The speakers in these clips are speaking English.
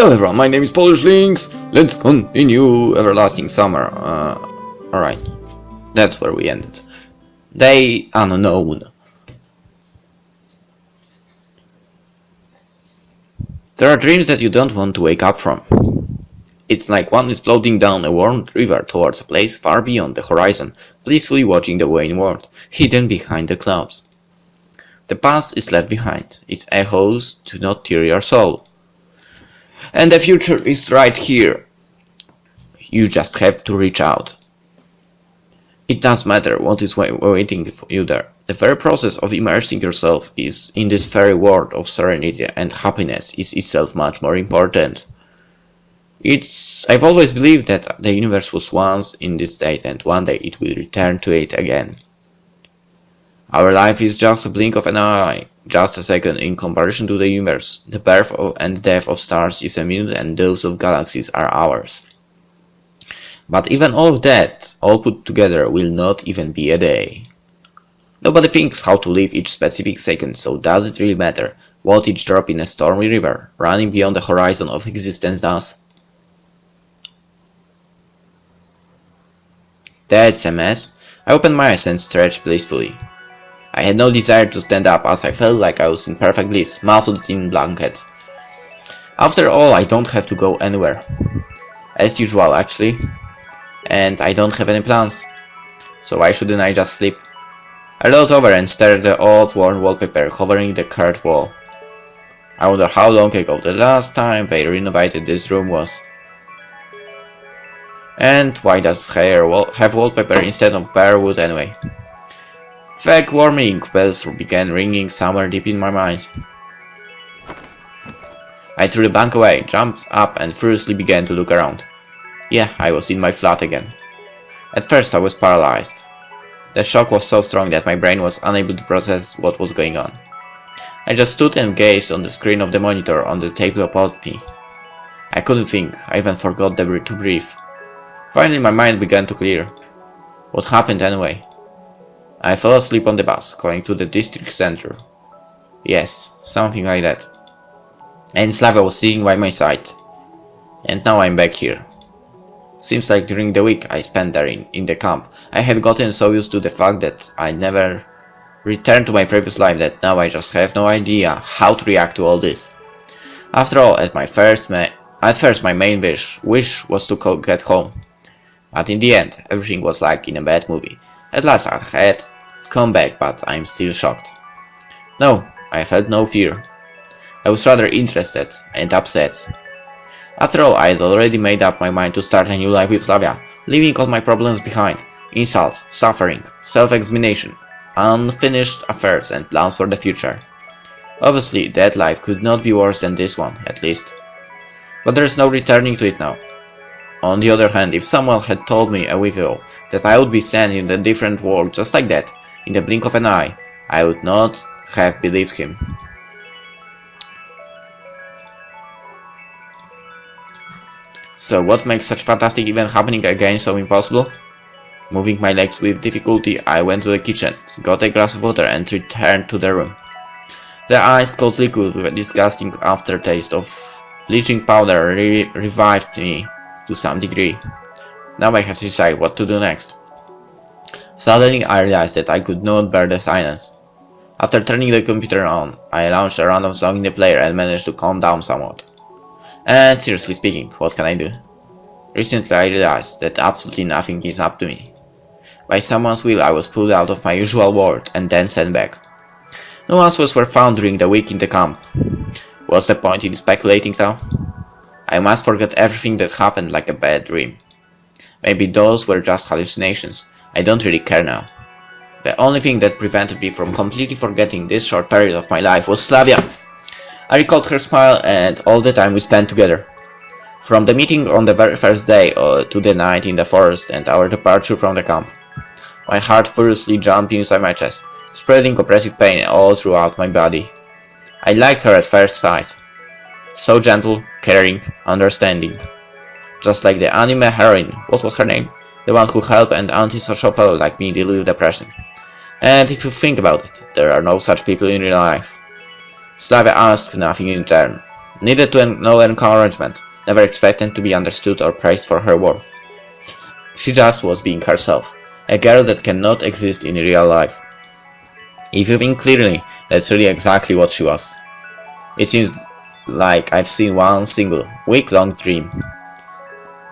Hello everyone, my name is PolishLynx. Let's continue Everlasting Summer. Alright, that's where we ended. Day unknown. There are dreams that you don't want to wake up from. It's like one is floating down a warm river towards a place far beyond the horizon, blissfully watching the waning world, hidden behind the clouds. The past is left behind, its echoes do not tear your soul. And the future is right here. You just have to reach out. It doesn't matter what is waiting for you there. The very process of immersing yourself is in this very world of serenity and happiness is itself much more important. I've always believed that the universe was once in this state and one day it will return to it again. Our life is just a blink of an eye, just a second in comparison to the universe. The birth and death of stars is a minute and those of galaxies are hours. But even all of that, all put together, will not even be a day. Nobody thinks how to live each specific second, so does it really matter what each drop in a stormy river, running beyond the horizon of existence does? That's a mess. I opened my eyes and stretched blissfully. I had no desire to stand up as I felt like I was in perfect bliss, muffled in blanket. After all, I don't have to go anywhere. As usual, actually. And I don't have any plans. So why shouldn't I just sleep? I rolled over and stared at the old worn wallpaper covering the curved wall. I wonder how long ago the last time they renovated this room was. And why does hair have wallpaper instead of bare wood anyway? Vague warning bells began ringing somewhere deep in my mind. I threw the blank away, jumped up and furiously began to look around. Yeah, I was in my flat again. At first I was paralyzed. The shock was so strong that my brain was unable to process what was going on. I just stood and gazed on the screen of the monitor on the table opposite me. I couldn't think, I even forgot to breathe. Finally my mind began to clear. What happened anyway? I fell asleep on the bus, going to the district center. Yes, something like that. And Slavia was sitting by my side. And now I'm back here. Seems like during the week I spent there in the camp, I had gotten so used to the fact that I never returned to my previous life that now I just have no idea how to react to all this. After all, at first my main wish was to get home. But in the end, everything was like in a bad movie. At last I had come back, but I'm still shocked. No, I felt no fear. I was rather interested and upset. After all, I had already made up my mind to start a new life with Slavia, leaving all my problems behind. Insult, suffering, self-examination, unfinished affairs and plans for the future. Obviously, that life could not be worse than this one, at least. But there's no returning to it now. On the other hand, if someone had told me a week ago that I would be sent in a different world just like that, in the blink of an eye, I would not have believed him. So what makes such fantastic event happening again so impossible? Moving my legs with difficulty, I went to the kitchen, got a glass of water and returned to the room. The ice cold liquid with a disgusting aftertaste of bleaching powder revived me to some degree. Now I have to decide what to do next. Suddenly I realized that I could not bear the silence. After turning the computer on, I launched a random song in the player and managed to calm down somewhat. And seriously speaking, what can I do? Recently I realized that absolutely nothing is up to me. By someone's will I was pulled out of my usual world and then sent back. No answers were found during the week in the camp. What's the point in speculating now? I must forget everything that happened like a bad dream. Maybe those were just hallucinations. I don't really care now. The only thing that prevented me from completely forgetting this short period of my life was Slavia. I recalled her smile and all the time we spent together. From the meeting on the very first day to the night in the forest and our departure from the camp. My heart furiously jumped inside my chest, spreading oppressive pain all throughout my body. I liked her at first sight. So gentle, caring, understanding. Just like the anime heroine, what was her name? The one who helped an antisocial fellow like me deal with depression. And if you think about it, there are no such people in real life. Slavia asked nothing in return. needed no encouragement, never expected to be understood or praised for her work. She just was being herself, a girl that cannot exist in real life. If you think clearly, that's really exactly what she was. It seems like I've seen one single, week-long dream.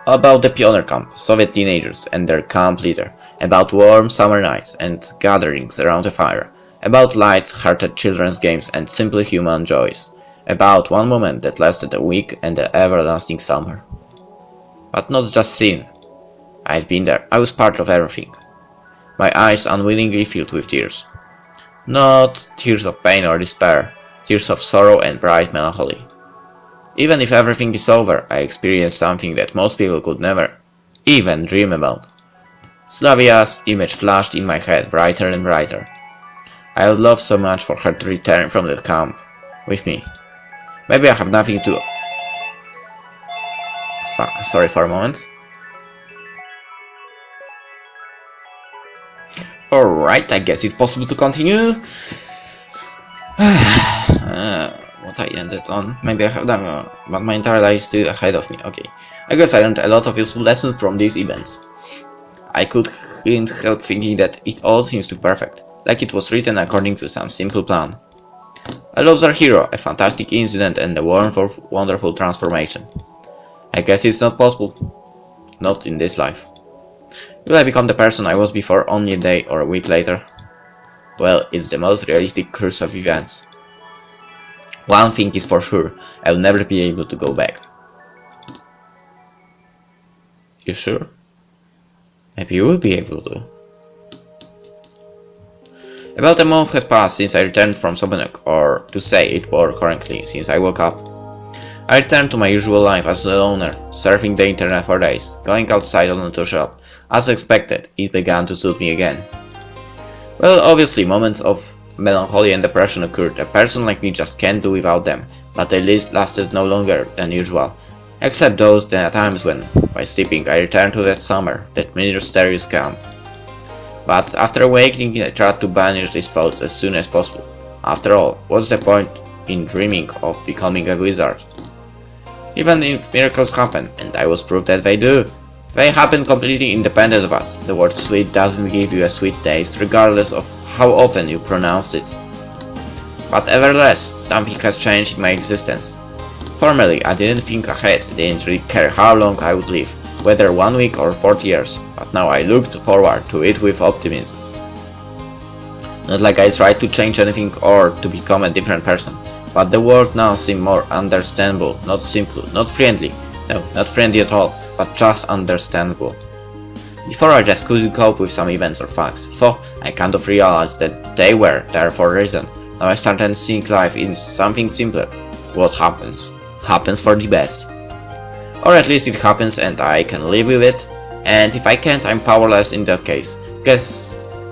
About the pioneer camp, Soviet teenagers and their camp leader, about warm summer nights and gatherings around a fire, about light-hearted children's games and simple human joys, about one moment that lasted a week and an everlasting summer. But not just seen. I've been there, I was part of everything. My eyes unwillingly filled with tears. Not tears of pain or despair, tears of sorrow and bright melancholy. Even if everything is over, I experienced something that most people could never even dream about. Slavia's image flashed in my head brighter and brighter. I would love so much for her to return from that camp with me. Maybe I have nothing to... Fuck, sorry for a moment. Alright, I guess it's possible to continue. What I ended on. Maybe I have done, but my entire life is still ahead of me. Okay. I guess I learned a lot of useful lessons from these events. I couldn't help thinking that it all seems too perfect, like it was written according to some simple plan. I love our hero, a fantastic incident and a wonderful transformation. I guess it's not possible. Not in this life. Will I become the person I was before only a day or a week later? Well, it's the most realistic course of events. One thing is for sure, I'll never be able to go back. You sure? Maybe you will be able to. About a month has passed since I returned from Sovyonok, or to say it more correctly, since I woke up. I returned to my usual life as a loner, surfing the internet for days, going outside on to shop. As expected, it began to suit me again. Well, obviously, moments of melancholy and depression occurred. A person like me just can't do without them, but at least lasted no longer than usual. Except those times when, while sleeping, I returned to that summer, that mysterious camp. But after awakening, I tried to banish these thoughts as soon as possible. After all, what's the point in dreaming of becoming a wizard? Even if miracles happen, and I was proof that they do, they happen completely independent of us. The word sweet doesn't give you a sweet taste, regardless of how often you pronounce it. But nevertheless, something has changed in my existence. Formerly, I didn't think ahead, didn't really care how long I would live, whether 1 week or 40 years, but now I looked forward to it with optimism. Not like I tried to change anything or to become a different person, but the world now seemed more understandable, not simple, not friendly, no, not friendly at all, but just understandable. Before I just couldn't cope with some events or facts, so I kind of realized that they were there for a reason. Now I started seeing life in something simpler. What happens for the best. Or at least it happens and I can live with it, and if I can't, I'm powerless in that case.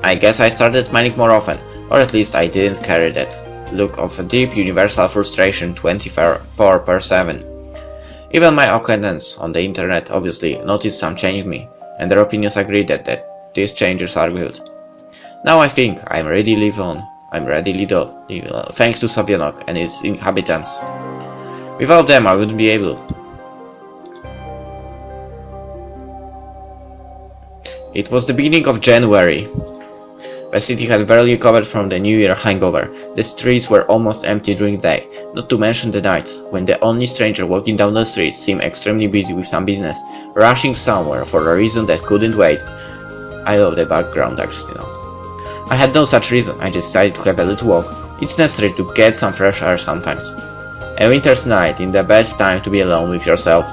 I guess I started smiling more often, or at least I didn't carry that look of a deep universal frustration 24/7. Even my acquaintances on the internet obviously noticed some change in me, and their opinions agreed that these changes are good. Now I think I'm ready to live on. Thanks to Sovyonok and its inhabitants. Without them I wouldn't be able. It was the beginning of January. The city had barely recovered from the New Year hangover. The streets were almost empty during the day, not to mention the nights, when the only stranger walking down the street seemed extremely busy with some business, rushing somewhere for a reason that couldn't wait. I love the background actually now. I had no such reason, I just decided to have a little walk. It's necessary to get some fresh air sometimes. A winter's night is the best time to be alone with yourself.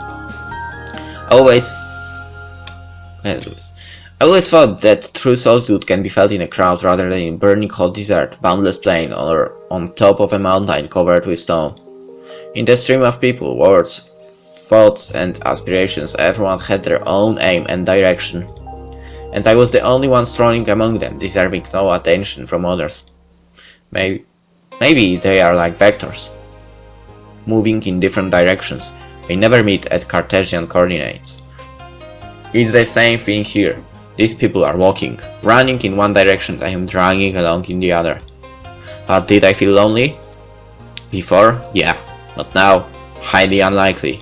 I always thought that true solitude can be felt in a crowd rather than in burning hot desert, boundless plain, or on top of a mountain covered with snow. In the stream of people, words, thoughts and aspirations, everyone had their own aim and direction. And I was the only one strolling among them, deserving no attention from others. Maybe they are like vectors, moving in different directions. They never meet at Cartesian coordinates. It's the same thing here. These people are walking, running in one direction, I am dragging along in the other. But did I feel lonely? Before? Yeah, but now, Highly unlikely.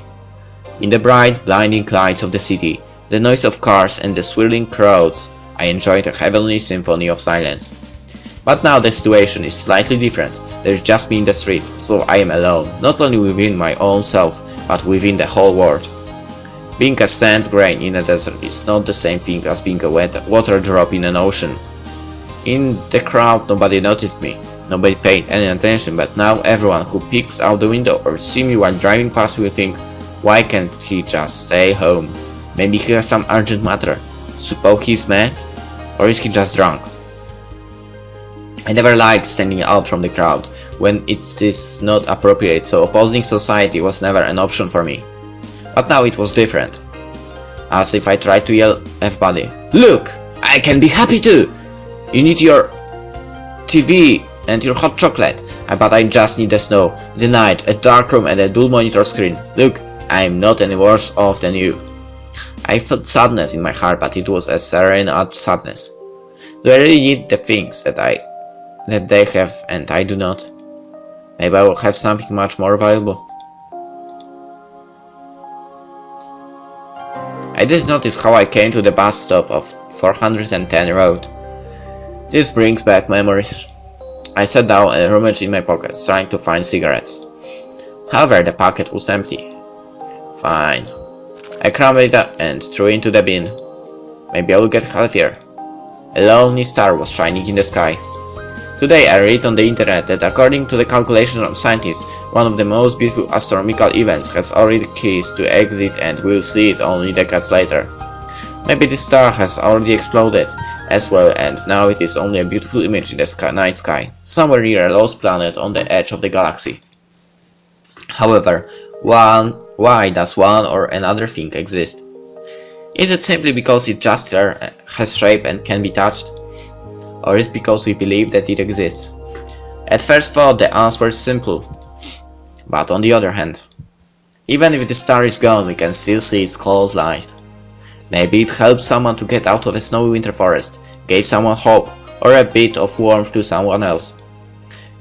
In the bright, blinding lights of the city, the noise of cars and the swirling crowds, I enjoyed a heavenly symphony of silence. But now the situation is slightly different. There's just me in the street, so I am alone, not only within my own self, but within the whole world. Being a sand grain in a desert is not the same thing as being a wet water drop in an ocean. In the crowd nobody noticed me, nobody paid any attention, but now everyone who peeks out the window or sees me while driving past will think, why can't he just stay home? Maybe he has some urgent matter. Suppose he's mad? Or is he just drunk? I never liked standing out from the crowd when it is not appropriate, so opposing society was never an option for me. But now it was different. As if I tried to yell at everybody, look! I can be happy too! You need your TV and your hot chocolate, but I just need the snow, the night, a dark room and a dull monitor screen. Look, I'm not any worse off than you. I felt sadness in my heart, but it was a serene sadness. Do I really need the things that they have and I do not? Maybe I will have something much more valuable. I did notice how I came to the bus stop of 410 Road. This brings back memories. I sat down and rummaged in my pockets, trying to find cigarettes. However, the packet was empty. Fine. I crumbled it up and threw it into the bin. Maybe I will get healthier. A lonely star was shining in the sky. Today I read on the internet that according to the calculation of scientists, one of the most beautiful astronomical events has already ceased to exist and we'll see it only decades later. Maybe this star has already exploded as well and now it is only a beautiful image in the night sky, somewhere near a lost planet on the edge of the galaxy. However, why does one or another thing exist? Is it simply because it just has shape and can be touched? Or is it because we believe that it exists? At first thought the answer is simple. But on the other hand, even if the star is gone, we can still see its cold light. Maybe it helped someone to get out of a snowy winter forest, gave someone hope, or a bit of warmth to someone else.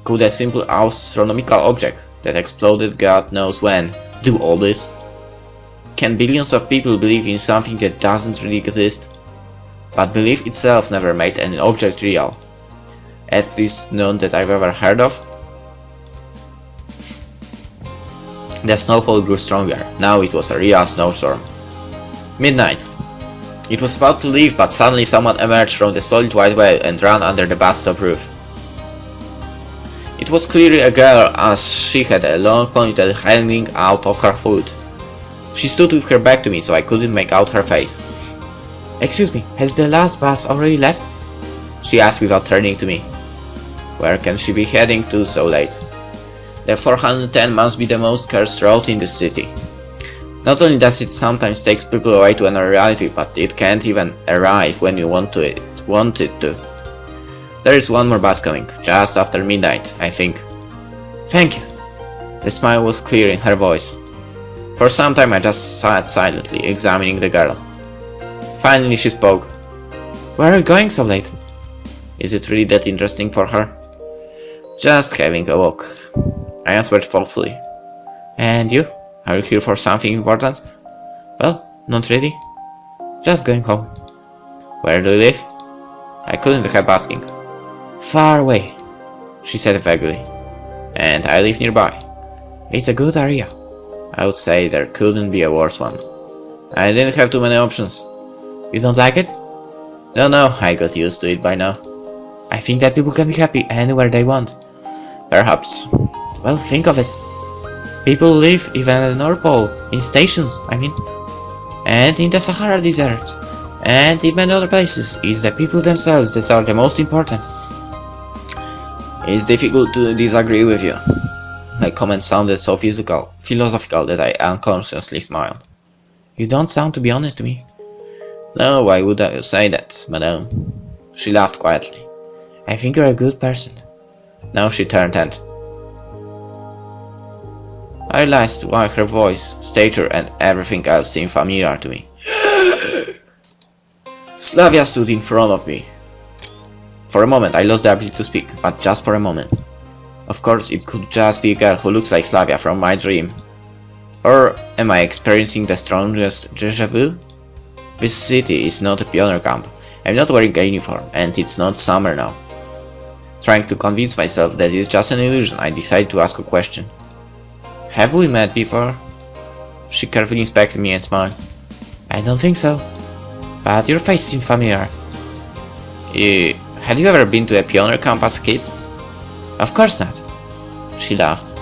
Could a simple astronomical object that exploded God knows when do all this? Can billions of people believe in something that doesn't really exist? But belief itself never made an object real. At least none that I've ever heard of. The snowfall grew stronger. Now it was a real snowstorm. Midnight. It was about to leave, but suddenly someone emerged from the solid white veil and ran under the bus stop roof. It was clearly a girl, as she had a long ponytail hanging out of her hood. She stood with her back to me, so I couldn't make out her face. "Excuse me, has the last bus already left?" she asked without turning to me. Where can she be heading to so late? The 410 must be the most cursed road in the city. Not only does it sometimes take people away to another reality, but it can't even arrive when you want it to. There is one more bus coming, just after midnight, I think. "Thank you." The smile was clear in her voice. For some time I just sat silently, examining the girl. Finally she spoke. "Where are you going so late?" Is it really that interesting for her? "Just having a walk," I answered thoughtfully. "And you? Are you here for something important?" "Well, not really. Just going home." "Where do you live?" I couldn't help asking. "Far away," she said vaguely. "And I live nearby." "It's a good area." I would say there couldn't be a worse one. I didn't have too many options. "You don't like it?" No, I got used to it by now. "I think that people can be happy anywhere they want." "Perhaps." "Well, think of it. People live even at the North Pole, in stations, I mean. And in the Sahara Desert. And in many other places. It's the people themselves that are the most important." It's difficult to disagree with you. My comment sounded so philosophical that I unconsciously smiled. "You don't sound to be honest to me." "No, why would I say that, madame?" She laughed quietly. "I think you're a good person." Now she turned and I realized why her voice, stature and everything else seemed familiar to me. Slavia stood in front of me. For a moment I lost the ability to speak, but just for a moment. Of course it could just be a girl who looks like Slavia from my dream. Or am I experiencing the strongest déjà vu? This city is not a pioneer camp. I'm not wearing a uniform, and it's not summer now. Trying to convince myself that it's just an illusion, I decide to ask a question. Have we met before? She carefully inspected me and smiled. I don't think so, but your face seemed familiar. Had you ever been to a pioneer camp as a kid? Of course not. She laughed.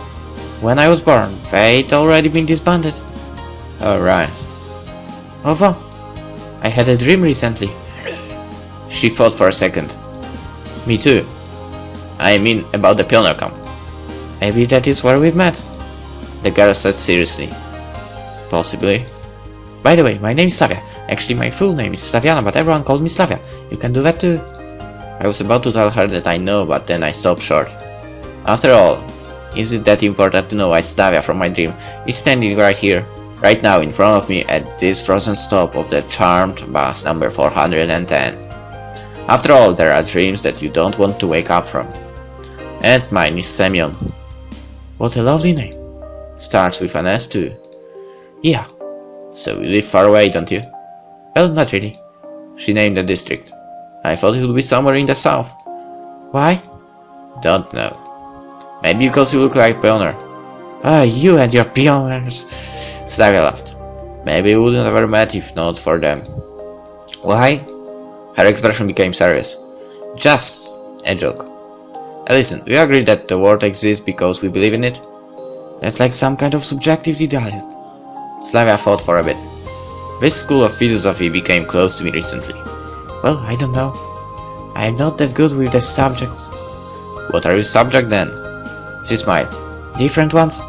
When I was born, they'd already been disbanded. Oh, right. Although, I had a dream recently. She thought for a second. Me too. I mean about the pioneer camp. Maybe that is where we've met. The girl said seriously. Possibly. By the way, my name is Slavia. Actually, my full name is Slaviana, but everyone called me Slavia. You can do that too. I was about to tell her that I know, but then I stopped short. After all, is it that important to know why Slavia from my dream is standing right here, right now in front of me at this frozen stop of the charmed bus number 410? After all, there are dreams that you don't want to wake up from. And mine is Semyon. What a lovely name. Starts with an S too. Yeah. So you live far away, don't you? Well, not really. She named the district. I thought it would be somewhere in the south. Why? Don't know. Maybe because you look like pioneer. Ah, you and your pioneers. Slavia laughed. Maybe we wouldn't have ever met if not for them. Why? Her expression became serious. Just a joke. Listen, we agree that the world exists because we believe in it? That's like some kind of subjective ideal. Slavia thought for a bit. This school of philosophy became close to me recently. Well, I don't know. I'm not that good with the subjects. What are your subjects then? She smiled. Different ones?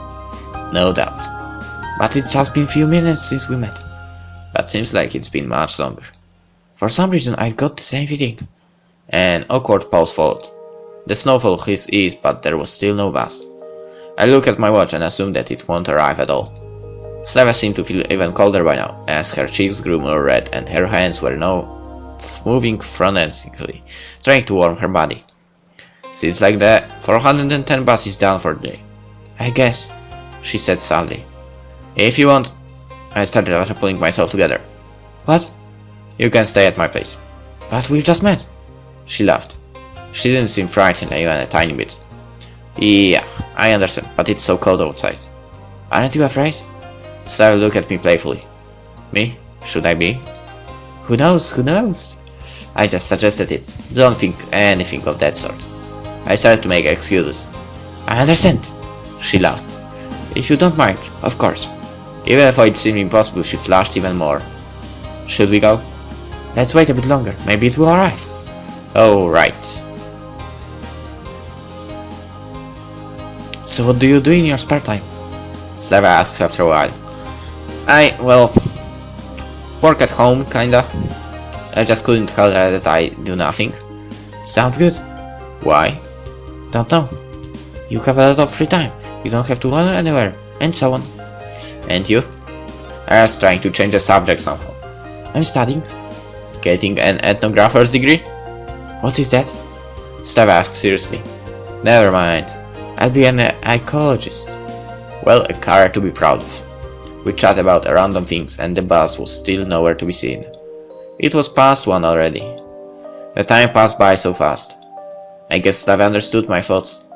No doubt. But it's just been few minutes since we met. But seems like it's been much longer. For some reason I got the same feeling. An awkward pause followed. The snowfall hissed east, but there was still no bus. I looked at my watch and assumed that it won't arrive at all. Slavia seemed to feel even colder by now, as her cheeks grew more red and her hands were now moving frenetically, trying to warm her body. Seems like the 410 bus is done for the day. I guess, she said sadly. If you want, I started after pulling myself together. What? You can stay at my place. But we've just met. She laughed. She didn't seem frightened even a tiny bit. Yeah, I understand, but it's so cold outside. Aren't you afraid? Slavia looked at me playfully. Me? Should I be? Who knows, who knows? I just suggested it. Don't think anything of that sort. I started to make excuses. I understand. She laughed. If you don't mind, of course. Even if it seemed impossible, she flushed even more. Should we go? Let's wait a bit longer. Maybe it will arrive. Oh, right. So what do you do in your spare time? Slavia asked after a while. Well, work at home, kinda. I just couldn't tell her that I do nothing. Sounds good. Why? Don't know. You have a lot of free time. You don't have to go anywhere, and so on. And you? I was trying to change the subject somehow. I'm studying. Getting an ethnographer's degree? What is that? Slavia asked seriously. Never mind. I'll be an ecologist. Well, a career to be proud of. We chat about random things and the bus was still nowhere to be seen. It was past 1 already. The time passed by so fast. I guess Slavia understood my thoughts.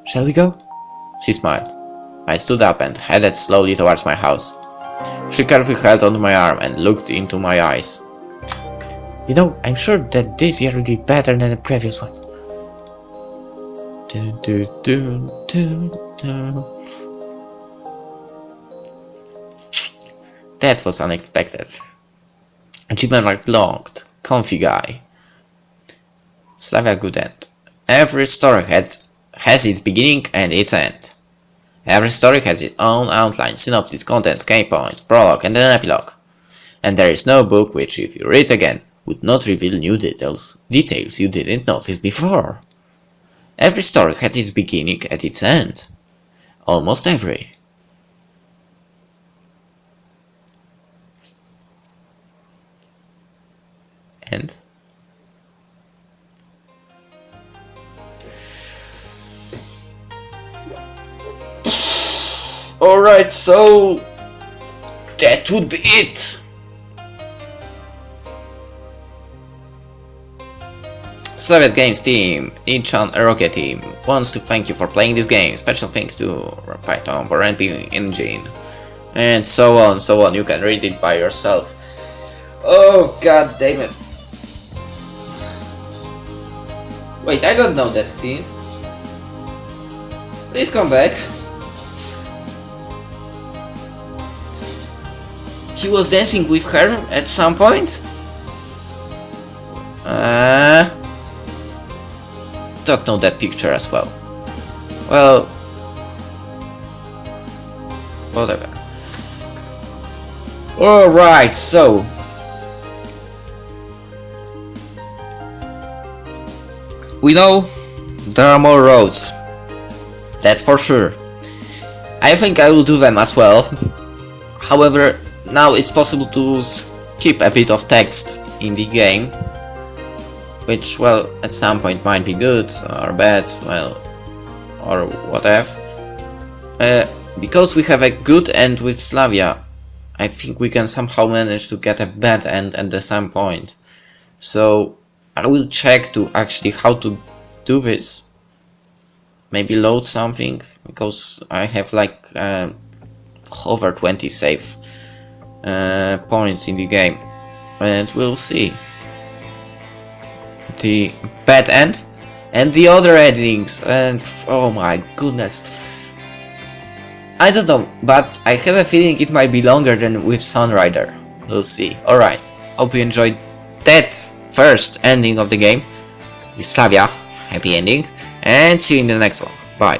Shall we go? She smiled. I stood up and headed slowly towards my house. She carefully held onto my arm and looked into my eyes. You know, I'm sure that this year will be better than the previous one. That was unexpected. Achievement mark locked. Comfy guy. Slavia good end. Every story has its beginning and its end. Every story has its own outline, synopsis, contents, key points, prologue and an epilogue. And there is no book which, if you read again, would not reveal new details you didn't notice before. Every story has its beginning and its end. Almost every. And alright, so that would be it! Soviet Games team, Inchan Rocket team, wants to thank you for playing this game. Special thanks to Python for NP Engine. And so on, you can read it by yourself. Oh god damn it. Wait, I don't know that scene. Please come back. He was dancing with her at some point? Don't know that picture as well. Well, whatever. Alright, so we know there are more roads. That's for sure. I think I will do them as well. However, now it's possible to skip a bit of text in the game, which, well, at some point might be good or bad, well, or whatever. Because we have a good end with Slavia, I think we can somehow manage to get a bad end at the same point. So I will check to actually how to do this. Maybe load something, because I have like over 20 save points in the game, and we'll see. The bad end and the other endings, and oh my goodness, I don't know, but I have a feeling it might be longer than with Sunrider. We'll see. Alright, hope you enjoyed that first ending of the game with Slavia. Happy ending, and see you in the next one. Bye.